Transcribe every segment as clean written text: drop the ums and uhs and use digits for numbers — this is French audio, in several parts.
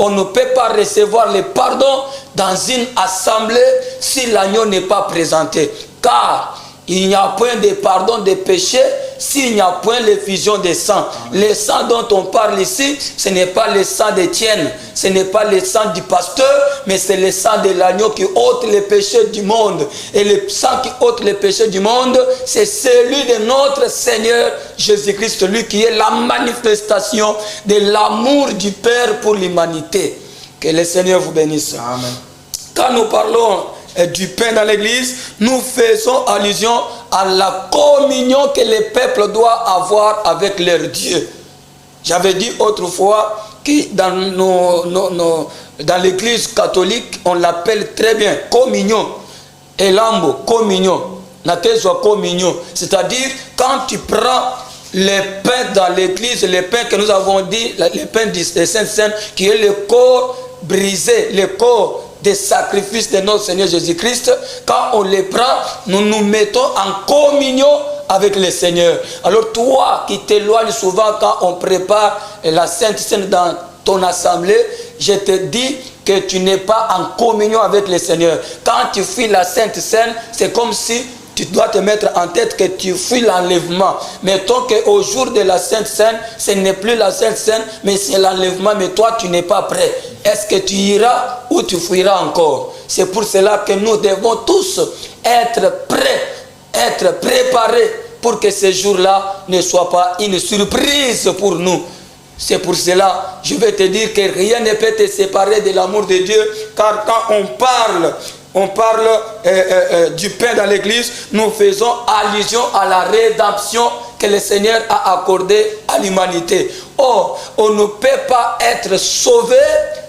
on ne peut pas recevoir le pardon dans une assemblée si l'agneau n'est pas présenté. Car il n'y a point de pardon des péchés s'il n'y a point l'effusion des sangs. Le sang dont on parle ici, ce n'est pas le sang d'Étienne, ce n'est pas le sang du pasteur, mais c'est le sang de l'agneau qui ôte les péchés du monde. Et le sang qui ôte les péchés du monde, c'est celui de notre Seigneur Jésus-Christ, lui qui est la manifestation de l'amour du Père pour l'humanité. Que le Seigneur vous bénisse. Amen. Quand nous parlons du pain dans l'église, nous faisons allusion à la communion que le peuple doit avoir avec leur Dieu. J'avais dit autrefois que dans l'église catholique, on l'appelle très bien communion. Elambo, communion. Communion. C'est-à-dire, quand tu prends le pain dans l'église, le pain que nous avons dit, le pain des Saintes Seine, qui est le corps brisé, le corps des sacrifices de notre Seigneur Jésus-Christ, quand on les prend, nous nous mettons en communion avec le Seigneur. Alors toi qui t'éloignes souvent quand on prépare la Sainte Seine dans ton assemblée, je te dis que tu n'es pas en communion avec le Seigneur. Quand tu fuis la Sainte Seine, c'est comme si tu dois te mettre en tête que tu fuis l'enlèvement. Mettons qu'au jour de la Sainte Seine, ce n'est plus la Sainte Seine, mais c'est l'enlèvement, mais toi tu n'es pas prêt. Est-ce que tu iras ou tu fuiras encore? C'est pour cela que nous devons tous être prêts, être préparés pour que ce jour-là ne soit pas une surprise pour nous. C'est pour cela, je vais te dire que rien ne peut te séparer de l'amour de Dieu, car quand on parle du pain dans l'église, nous faisons allusion à la rédemption que le Seigneur a accordée à l'humanité. Or, on ne peut pas être sauvé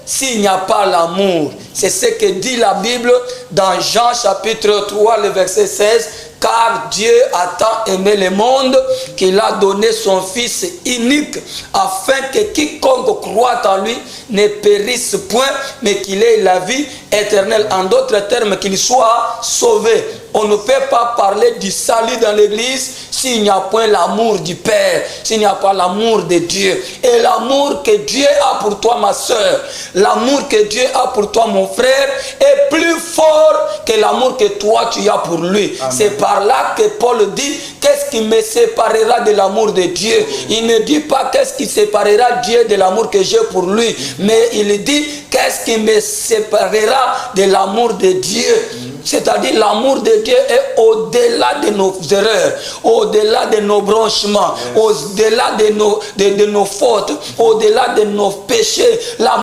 s'il n'y a pas l'amour. C'est ce que dit la Bible dans Jean chapitre 3, le verset 16. Car Dieu a tant aimé le monde qu'il a donné son Fils unique afin que quiconque croit en lui ne périsse point, mais qu'il ait la vie éternelle. En d'autres termes, qu'il soit sauvé. On ne peut pas parler du salut dans l'église s'il n'y a point l'amour du Père, s'il n'y a pas l'amour de Dieu. Et l'amour que Dieu a pour toi, ma soeur, l'amour que Dieu a pour toi, mon frère, est plus fort que l'amour que toi tu as pour lui. C'est par là que Paul dit, qu'est-ce qui me séparera de l'amour de Dieu? Il ne dit pas qu'est-ce qui séparera Dieu de l'amour que j'ai pour lui, mais il dit, qu'est-ce qui me séparera de l'amour de Dieu? C'est-à-dire l'amour de Dieu est au-delà de nos erreurs, au-delà de nos branchements, au-delà de nos fautes, au-delà de nos péchés.